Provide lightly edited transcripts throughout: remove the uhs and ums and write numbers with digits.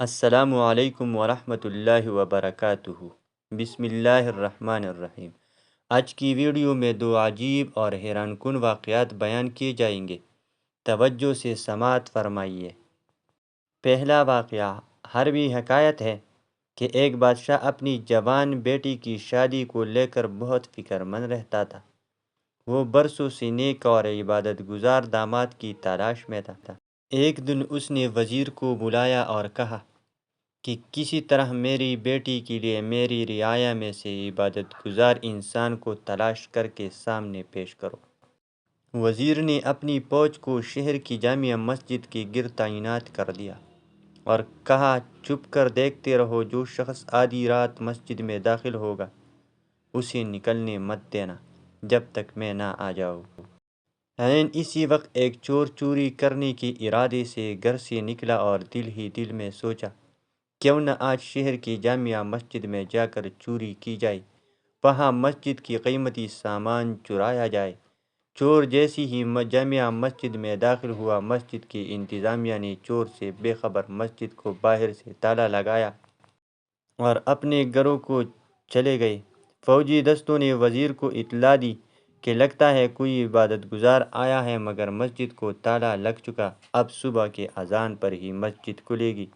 السلام علیکم ورحمۃ اللہ وبرکاتہ۔ بسم اللہ الرحمن الرحیم۔ آج کی ویڈیو میں دو عجیب اور حیران کن واقعات بیان کیے جائیں گے، توجہ سے سماعت فرمائیے۔ پہلا واقعہ حربی حکایت ہے کہ ایک بادشاہ اپنی جوان بیٹی کی شادی کو لے کر بہت فکر مند رہتا تھا۔ وہ برسوں سے نیک اور عبادت گزار داماد کی تلاش میں تھا۔ ایک دن اس نے وزیر کو بلایا اور کہا کہ کسی طرح میری بیٹی کے لیے میری رعایا میں سے عبادت گزار انسان کو تلاش کر کے سامنے پیش کرو۔ وزیر نے اپنی فوج کو شہر کی جامع مسجد کے گرد تعینات کر دیا اور کہا، چھپ کر دیکھتے رہو، جو شخص آدھی رات مسجد میں داخل ہوگا اسے نکلنے مت دینا جب تک میں نہ آ جاؤں۔ اسی وقت ایک چور چوری کرنے کے ارادے سے گھر سے نکلا اور دل ہی دل میں سوچا، کیوں نہ آج شہر کی جامع مسجد میں جا کر چوری کی جائے، وہاں مسجد کی قیمتی سامان چرایا جائے۔ چور جیسی ہی جامع مسجد میں داخل ہوا، مسجد کی انتظامیہ نے چور سے بے خبر مسجد کو باہر سے تالا لگایا اور اپنے گھروں کو چلے گئے۔ فوجی دستوں نے وزیر کو اطلاع دی کہ لگتا ہے کوئی عبادت گزار آیا ہے، مگر مسجد کو تالا لگ چکا، اب صبح کے اذان پر ہی مسجد کھلے گی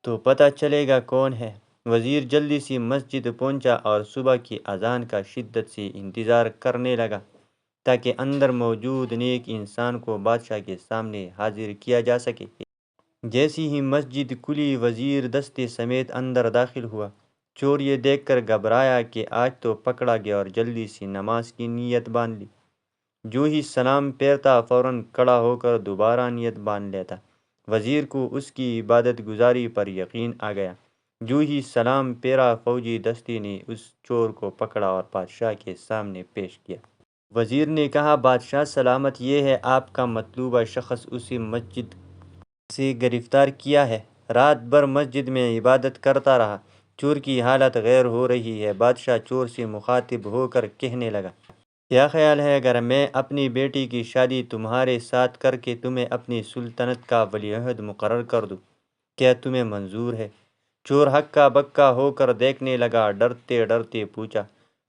تو پتہ چلے گا کون ہے۔ وزیر جلدی سے مسجد پہنچا اور صبح کی اذان کا شدت سے انتظار کرنے لگا تاکہ اندر موجود نیک انسان کو بادشاہ کے سامنے حاضر کیا جا سکے۔ جیسی ہی مسجد کھلی، وزیر دستے سمیت اندر داخل ہوا۔ چور یہ دیکھ کر گھبرایا کہ آج تو پکڑا گیا اور جلدی سے نماز کی نیت باندھ لی۔ جو ہی سلام پھیرتا فوراً کھڑا ہو کر دوبارہ نیت باندھ لیتا۔ وزیر کو اس کی عبادت گزاری پر یقین آ گیا۔ جو ہی سلام پھیرا، فوجی دستے نے اس چور کو پکڑا اور بادشاہ کے سامنے پیش کیا۔ وزیر نے کہا، بادشاہ سلامت، یہ ہے آپ کا مطلوبہ شخص، اسے مسجد سے گرفتار کیا ہے۔ رات بھر مسجد میں عبادت کرتا رہا، چور کی حالت غیر ہو رہی ہے۔ بادشاہ چور سے مخاطب ہو کر کہنے لگا، کیا خیال ہے اگر میں اپنی بیٹی کی شادی تمہارے ساتھ کر کے تمہیں اپنی سلطنت کا ولی عہد مقرر کر دوں؟ کیا تمہیں منظور ہے؟ چور ہکا بکا ہو کر دیکھنے لگا، ڈرتے ڈرتے پوچھا،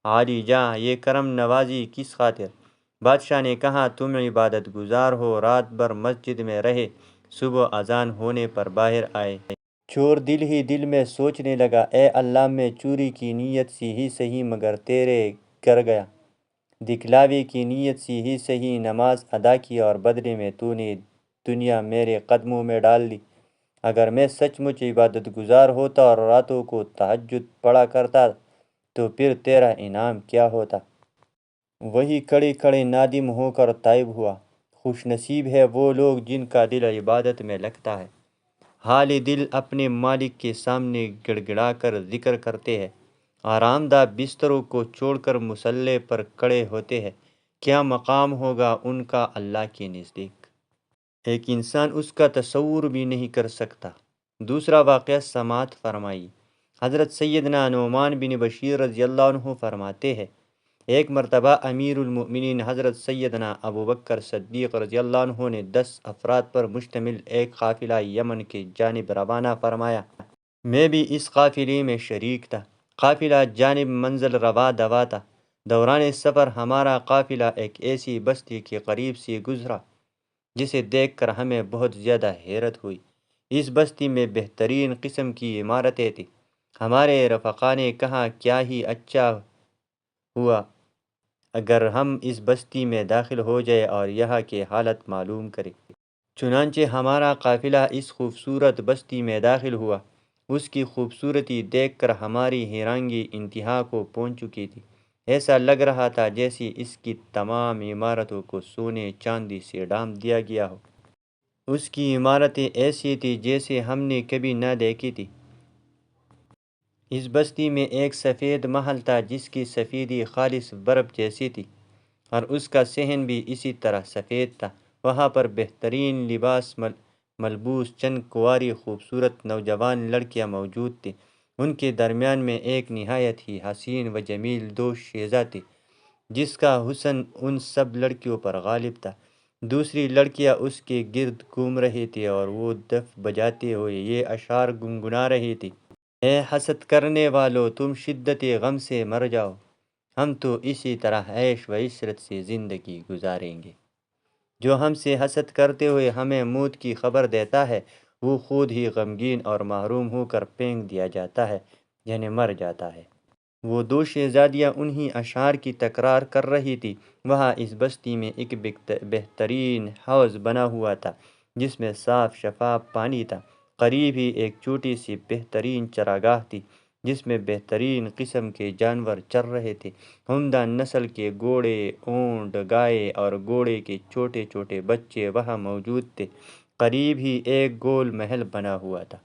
عالی جاں، یہ کرم نوازی کس خاطر؟ بادشاہ نے کہا، تم عبادت گزار ہو، رات بھر مسجد میں رہے، صبح اذان ہونے پر باہر آئے۔ چور دل ہی دل میں سوچنے لگا، اے اللہ، میں چوری کی نیت سے ہی صحیح مگر تیرے گھر گیا، دکھلاوے کی نیت سے ہی صحیح نماز ادا کی اور بدلے میں تو نے دنیا میرے قدموں میں ڈال دی۔ اگر میں سچ مچ عبادت گزار ہوتا اور راتوں کو تہجد پڑھا کرتا تو پھر تیرا انعام کیا ہوتا؟ وہی کھڑے کھڑے نادم ہو کر تائب ہوا۔ خوش نصیب ہے وہ لوگ جن کا دل عبادت میں لگتا ہے، حال دل اپنے مالک کے سامنے گڑ گڑا کر ذکر کرتے ہیں، آرام دہ بستروں کو چھوڑ کر مصلی پر کھڑے ہوتے ہیں، کیا مقام ہوگا ان کا اللہ کے نزدیک، ایک انسان اس کا تصور بھی نہیں کر سکتا۔ دوسرا واقعہ سماعت فرمائی۔ حضرت سیدنا نعمان بن بشیر رضی اللہ عنہ فرماتے ہیں، ایک مرتبہ امیر المؤمنین حضرت سیدنا ابوبکر صدیق رضی اللہ عنہ نے 10 افراد پر مشتمل ایک قافلہ یمن کی جانب روانہ فرمایا۔ میں بھی اس قافلے میں شریک تھا۔ قافلہ جانب منزل روا دوا تھا۔ دوران سفر ہمارا قافلہ ایک ایسی بستی کے قریب سے گزرا جسے دیکھ کر ہمیں بہت زیادہ حیرت ہوئی۔ اس بستی میں بہترین قسم کی عمارتیں تھیں۔ ہمارے رفقا نے کہا، کیا ہی اچھا ہوا اگر ہم اس بستی میں داخل ہو جائے اور یہاں کی حالت معلوم کریں۔ چنانچہ ہمارا قافلہ اس خوبصورت بستی میں داخل ہوا۔ اس کی خوبصورتی دیکھ کر ہماری حیرانگی انتہا کو پہنچ چکی تھی۔ ایسا لگ رہا تھا جیسے اس کی تمام عمارتوں کو سونے چاندی سے ڈھانپ دیا گیا ہو۔ اس کی عمارتیں ایسی تھیں جیسے ہم نے کبھی نہ دیکھی تھی۔ اس بستی میں ایک سفید محل تھا جس کی سفیدی خالص برف جیسی تھی اور اس کا صحن بھی اسی طرح سفید تھا۔ وہاں پر بہترین لباس ملبوس چند کنواری خوبصورت نوجوان لڑکیاں موجود تھیں۔ ان کے درمیان میں ایک نہایت ہی حسین و جمیل دوش شیزہ تھی جس کا حسن ان سب لڑکیوں پر غالب تھا۔ دوسری لڑکیاں اس کے گرد گھوم رہی تھی اور وہ دف بجاتے ہوئے یہ اشعار گنگنا رہی تھی: اے حسد کرنے والو، تم شدت غم سے مر جاؤ، ہم تو اسی طرح عیش و عشرت سے زندگی گزاریں گے۔ جو ہم سے حسد کرتے ہوئے ہمیں موت کی خبر دیتا ہے، وہ خود ہی غمگین اور محروم ہو کر پھینک دیا جاتا ہے، یعنی مر جاتا ہے۔ وہ دو شہزادیاں انہی اشعار کی تکرار کر رہی تھی۔ وہاں اس بستی میں ایک بہترین حوض بنا ہوا تھا جس میں صاف شفاف پانی تھا۔ قریب ہی ایک چھوٹی سی بہترین چراگاہ تھی جس میں بہترین قسم کے جانور چر رہے تھے۔ عمدہ نسل کے گھوڑے، اونٹ، گائے اور گھوڑے کے چھوٹے چھوٹے بچے وہاں موجود تھے۔ قریب ہی ایک گول محل بنا ہوا تھا۔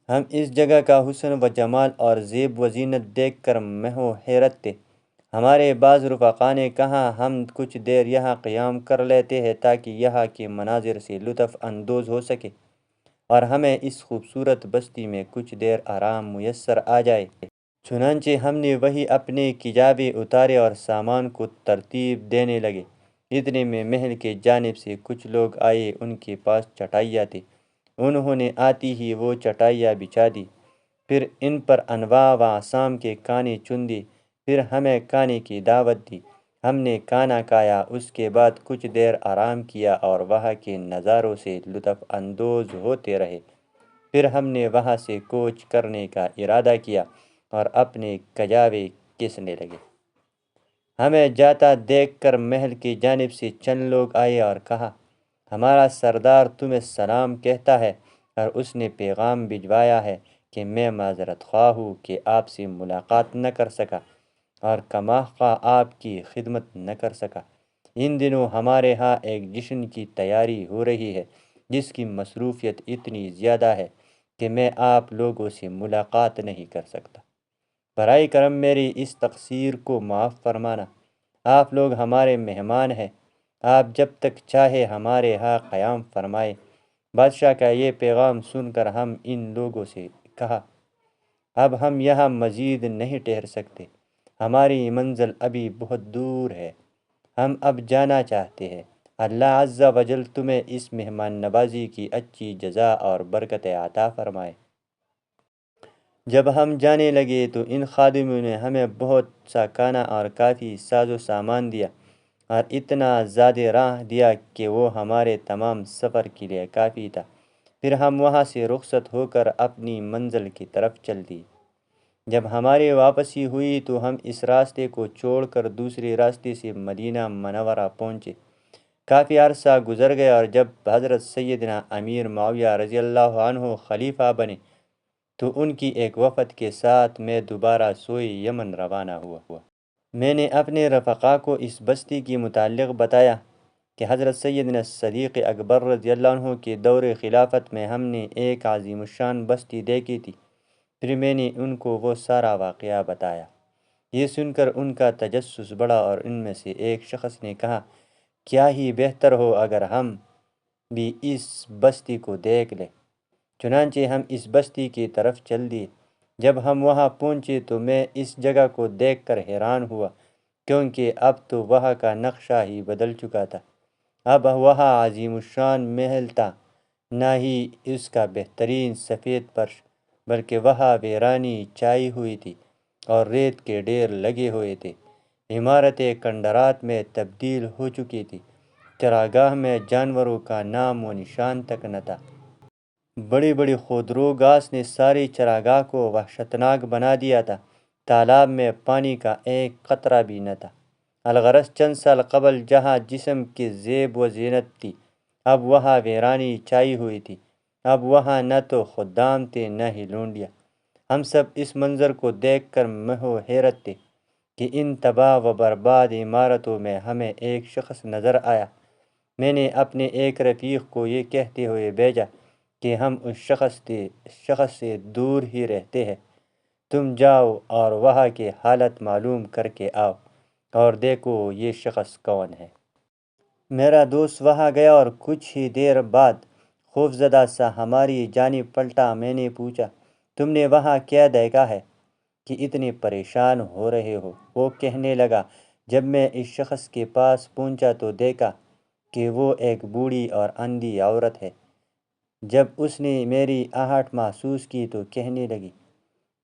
ہم اس جگہ کا حسن و جمال اور زیب و زینت دیکھ کر محو حیرت تھے۔ ہمارے بعض رفقا نے کہا ہم کچھ دیر یہاں قیام کر لیتے ہیں تاکہ یہاں کے مناظر سے لطف اندوز ہو سکے اور ہمیں اس خوبصورت بستی میں کچھ دیر آرام میسر آ جائے۔ چنانچہ ہم نے وہی اپنے کجاوے اتارے اور سامان کو ترتیب دینے لگے۔ اتنے میں محل کے جانب سے کچھ لوگ آئے، ان کے پاس چٹائیاں تھیں۔ انہوں نے آتی ہی وہ چٹائیاں بچھا دی، پھر ان پر انواع و اقسام کے کھانے چن دی، پھر ہمیں کھانے کی دعوت دی۔ ہم نے کھانا کھایا، اس کے بعد کچھ دیر آرام کیا اور وہاں کے نظاروں سے لطف اندوز ہوتے رہے۔ پھر ہم نے وہاں سے کوچ کرنے کا ارادہ کیا اور اپنے کجاوے کسنے لگے۔ ہمیں جاتا دیکھ کر محل کی جانب سے چند لوگ آئے اور کہا ہمارا سردار تمہیں سلام کہتا ہے اور اس نے پیغام بھجوایا ہے کہ میں معذرت خواہ ہوں کہ آپ سے ملاقات نہ کر سکا اور کماخواہ آپ کی خدمت نہ کر سکا۔ ان دنوں ہمارے ہاں ایک جشن کی تیاری ہو رہی ہے جس کی مصروفیت اتنی زیادہ ہے کہ میں آپ لوگوں سے ملاقات نہیں کر سکتا۔ برائے کرم میری اس تقصیر کو معاف فرمانا۔ آپ لوگ ہمارے مہمان ہیں، آپ جب تک چاہے ہمارے ہاں قیام فرمائے۔ بادشاہ کا یہ پیغام سن کر ہم ان لوگوں سے کہا اب ہم یہاں مزید نہیں ٹھہر سکتے، ہماری منزل ابھی بہت دور ہے، ہم اب جانا چاہتے ہیں۔ اللہ عز و جل تمہیں اس مہمان نوازی کی اچھی جزا اور برکت عطا فرمائے۔ جب ہم جانے لگے تو ان خادموں نے ہمیں بہت سا کھانا اور کافی ساز و سامان دیا اور اتنا زیادہ راہ دیا کہ وہ ہمارے تمام سفر کے لیے کافی تھا۔ پھر ہم وہاں سے رخصت ہو کر اپنی منزل کی طرف چل دیے۔ جب ہماری واپسی ہوئی تو ہم اس راستے کو چھوڑ کر دوسرے راستے سے مدینہ منورہ پہنچے۔ کافی عرصہ گزر گیا اور جب حضرت سیدنا امیر معاویہ رضی اللہ عنہ خلیفہ بنے تو ان کی ایک وفد کے ساتھ میں دوبارہ سوئے یمن روانہ ہوا۔ میں نے اپنے رفقا کو اس بستی کے متعلق بتایا کہ حضرت سیدنا صدیق اکبر رضی اللہ عنہ کے دور خلافت میں ہم نے ایک عظیم الشان بستی دیکھی تھی۔ پھر میں نے ان کو وہ سارا واقعہ بتایا۔ یہ سن کر ان کا تجسس بڑھا اور ان میں سے ایک شخص نے کہا کیا ہی بہتر ہو اگر ہم بھی اس بستی کو دیکھ لیں۔ چنانچہ ہم اس بستی کی طرف چل دیے۔ جب ہم وہاں پہنچے تو میں اس جگہ کو دیکھ کر حیران ہوا کیونکہ اب تو وہاں کا نقشہ ہی بدل چکا تھا۔ اب وہاں عظیم الشان محل تھا، نہ ہی اس کا بہترین سفید فرش، بلکہ وہاں ویرانی چھائی ہوئی تھی اور ریت کے ڈھیر لگے ہوئے تھے۔ عمارتیں کھنڈرات میں تبدیل ہو چکی تھی۔ چراگاہ میں جانوروں کا نام و نشان تک نہ تھا۔ بڑی بڑی خودرو گھاس نے ساری چراگاہ کو وحشتناک بنا دیا تھا۔ تالاب میں پانی کا ایک قطرہ بھی نہ تھا۔ الغرض چند سال قبل جہاں جسم کی زیب و زینت تھی، اب وہاں ویرانی چھائی ہوئی تھی۔ اب وہاں نہ تو خدام تھے نہ ہی لونڈیاں۔ ہم سب اس منظر کو دیکھ کر محو حیرت تھے کہ ان تباہ و برباد عمارتوں میں ہمیں ایک شخص نظر آیا۔ میں نے اپنے ایک رفیق کو یہ کہتے ہوئے بھیجا کہ ہم اس شخص سے دور ہی رہتے ہیں، تم جاؤ اور وہاں کی حالت معلوم کر کے آؤ اور دیکھو یہ شخص کون ہے۔ میرا دوست وہاں گیا اور کچھ ہی دیر بعد خوفزدہ سا ہماری جانب پلٹا۔ میں نے پوچھا تم نے وہاں کیا دیکھا ہے کہ اتنے پریشان ہو رہے ہو؟ وہ کہنے لگا جب میں اس شخص کے پاس پہنچا تو دیکھا کہ وہ ایک بوڑھی اور اندھی عورت ہے۔ جب اس نے میری آہٹ محسوس کی تو کہنے لگی،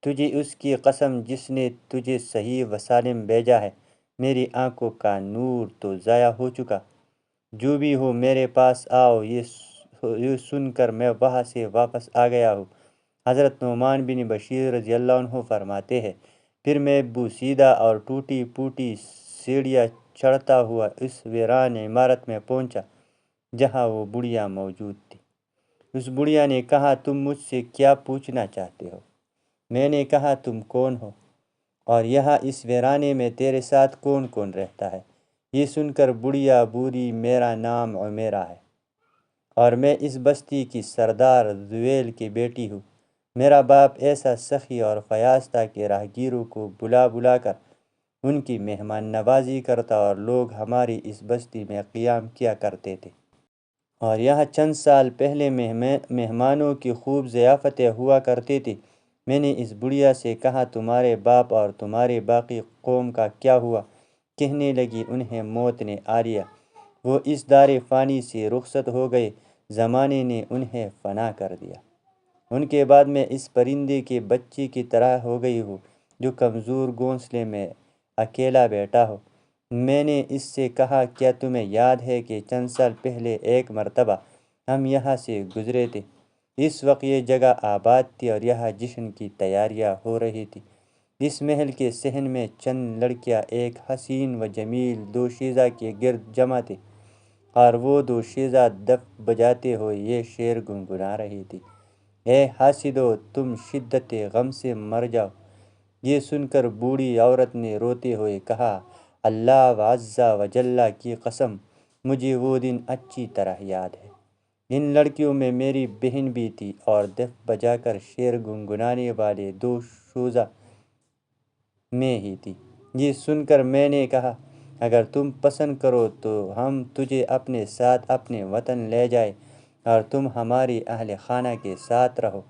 تجھے اس کی قسم جس نے تجھے صحیح و سالم بھیجا ہے، میری آنکھوں کا نور تو ضائع ہو چکا۔ جو بھی ہو میرے پاس آؤ۔ یہ سن کر میں وہاں سے واپس آ گیا ہوں۔ حضرت نعمان بن بشیر رضی اللہ عنہ فرماتے ہیں، پھر میں بوسیدہ اور ٹوٹی پھوٹی سیڑھیاں چڑھتا ہوا اس ویران عمارت میں پہنچا جہاں وہ بڑھیا موجود تھی۔ اس بڑھیا نے کہا، تم مجھ سے کیا پوچھنا چاہتے ہو؟ میں نے کہا، تم کون ہو اور یہاں اس ویرانے میں تیرے ساتھ کون کون رہتا ہے؟ یہ سن کر بڑھیا بولی، میرا نام عمیرہ ہے اور میں اس بستی کی سردار ذویل کی بیٹی ہوں۔ میرا باپ ایسا سخی اور فیاض تھا کہ راہگیروں کو بلا بلا کر ان کی مہمان نوازی کرتا اور لوگ ہماری اس بستی میں قیام کیا کرتے تھے، اور یہاں چند سال پہلے مہمانوں کی خوب ضیافتیں ہوا کرتی تھی۔ میں نے اس بڑھیا سے کہا، تمہارے باپ اور تمہاری باقی قوم کا کیا ہوا؟ کہنے لگی، انہیں موت نے آ لیا، وہ اس دار فانی سے رخصت ہو گئے، زمانے نے انہیں فنا کر دیا۔ ان کے بعد میں اس پرندے کے بچے کی طرح ہو گئی ہوں جو کمزور گھونسلے میں اکیلا بیٹھا ہو۔ میں نے اس سے کہا، کیا تمہیں یاد ہے کہ چند سال پہلے ایک مرتبہ ہم یہاں سے گزرے تھے؟ اس وقت یہ جگہ آباد تھی اور یہاں جشن کی تیاریاں ہو رہی تھی۔ اس محل کے صحن میں چند لڑکیاں ایک حسین و جمیل دوشیزہ کے گرد جمع تھیں، اور وہ دوشیزہ دف بجاتے ہوئے یہ شعر گنگنا رہی تھی، اے حاسدو تم شدت غم سے مر جاؤ۔ یہ سن کر بوڑھی عورت نے روتے ہوئے کہا، اللہ عز و جل کی قسم، مجھے وہ دن اچھی طرح یاد ہے۔ ان لڑکیوں میں میری بہن بھی تھی اور دف بجا کر شعر گنگنانے والے دو شوزہ میں ہی تھی۔ یہ سن کر میں نے کہا، اگر تم پسند کرو تو ہم تجھے اپنے ساتھ اپنے وطن لے جائیں اور تم ہماری اہل خانہ کے ساتھ رہو۔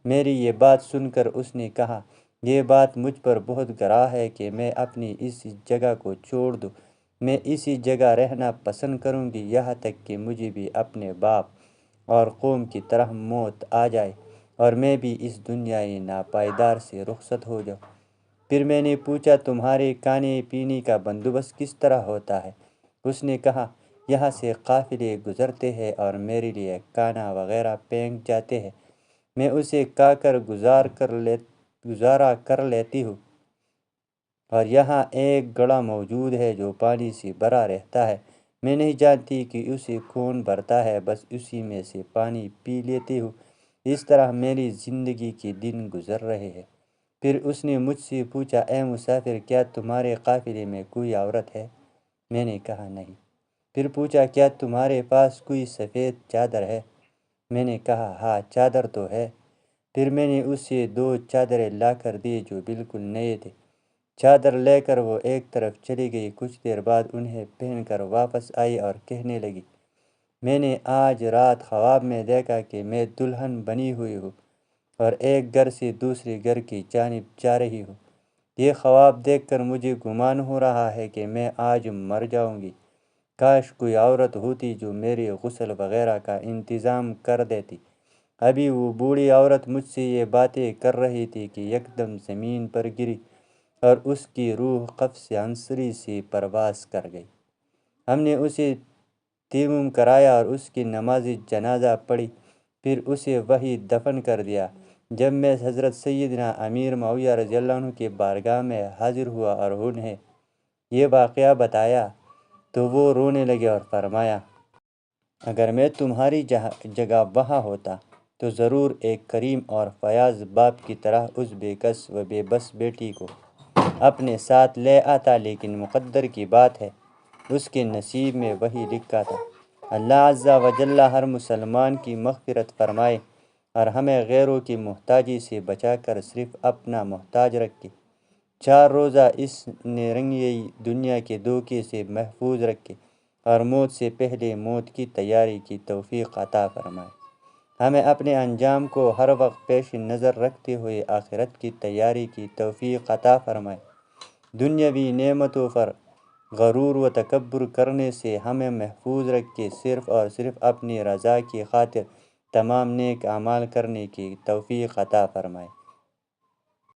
میری یہ بات سن کر اس نے کہا، یہ بات مجھ پر بہت گراں ہے کہ میں اپنی اس جگہ کو چھوڑ دوں۔ میں اسی جگہ رہنا پسند کروں گی یہاں تک کہ مجھے بھی اپنے باپ اور قوم کی طرح موت آ جائے اور میں بھی اس دنیائے ناپائیدار سے رخصت ہو جاؤں۔ پھر میں نے پوچھا، تمہارے کھانے پینے کا بندوبست کس طرح ہوتا ہے؟ اس نے کہا، یہاں سے قافلے گزرتے ہیں اور میرے لیے کھانا وغیرہ پھینک جاتے ہیں، میں اسے کھا کر گزارا کر لیتی ہوں، اور یہاں ایک گڑھا موجود ہے جو پانی سے بھرا رہتا ہے، میں نہیں جانتی کہ اسے کون بھرتا ہے، بس اسی میں سے پانی پی لیتی ہوں۔ اس طرح میری زندگی کے دن گزر رہے ہیں۔ پھر اس نے مجھ سے پوچھا، اے مسافر، کیا تمہارے قافلے میں کوئی عورت ہے؟ میں نے کہا، نہیں۔ پھر پوچھا، کیا تمہارے پاس کوئی سفید چادر ہے؟ میں نے کہا، ہاں، چادر تو ہے۔ پھر میں نے اسے 2 چادریں لا کر دی جو بالکل نئے تھے۔ چادر لے کر وہ ایک طرف چلی گئی، کچھ دیر بعد انہیں پہن کر واپس آئی اور کہنے لگی، میں نے آج رات خواب میں دیکھا کہ میں دلہن بنی ہوئی ہوں اور ایک گھر سے دوسرے گھر کی جانب جا رہی ہوں۔ یہ خواب دیکھ کر مجھے گمان ہو رہا ہے کہ میں آج مر جاؤں گی۔ کاش کوئی عورت ہوتی جو میرے غسل وغیرہ کا انتظام کر دیتی۔ ابھی وہ بوڑھی عورت مجھ سے یہ باتیں کر رہی تھی کہ یکدم زمین پر گری اور اس کی روح قفس عنصری سے پرواز کر گئی۔ ہم نے اسے تیمم کرایا اور اس کی نماز جنازہ پڑھی، پھر اسے وہیں دفن کر دیا۔ جب میں حضرت سیدنا امیر معاویہ رضی اللہ عنہ کی بارگاہ میں حاضر ہوا اور انہیں یہ واقعہ بتایا تو وہ رونے لگے اور فرمایا، اگر میں تمہاری جگہ وہاں ہوتا تو ضرور ایک کریم اور فیاض باپ کی طرح اس بے کس و بے بس بیٹی کو اپنے ساتھ لے آتا، لیکن مقدر کی بات ہے، اس کے نصیب میں وہی لکھا تھا۔ اللہ عز و جل ہر مسلمان کی مغفرت فرمائے اور ہمیں غیروں کی محتاجی سے بچا کر صرف اپنا محتاج رکھے، 4 روزہ اس نرنگی دنیا کے دھوکے سے محفوظ رکھے اور موت سے پہلے موت کی تیاری کی توفیق عطا فرمائے۔ ہمیں اپنے انجام کو ہر وقت پیش نظر رکھتے ہوئے آخرت کی تیاری کی توفیق عطا فرمائے۔ دنیاوی نعمتوں پر غرور و تکبر کرنے سے ہمیں محفوظ رکھے، صرف اور صرف اپنی رضا کی خاطر تمام نیک اعمال کرنے کی توفیق عطا فرمائے۔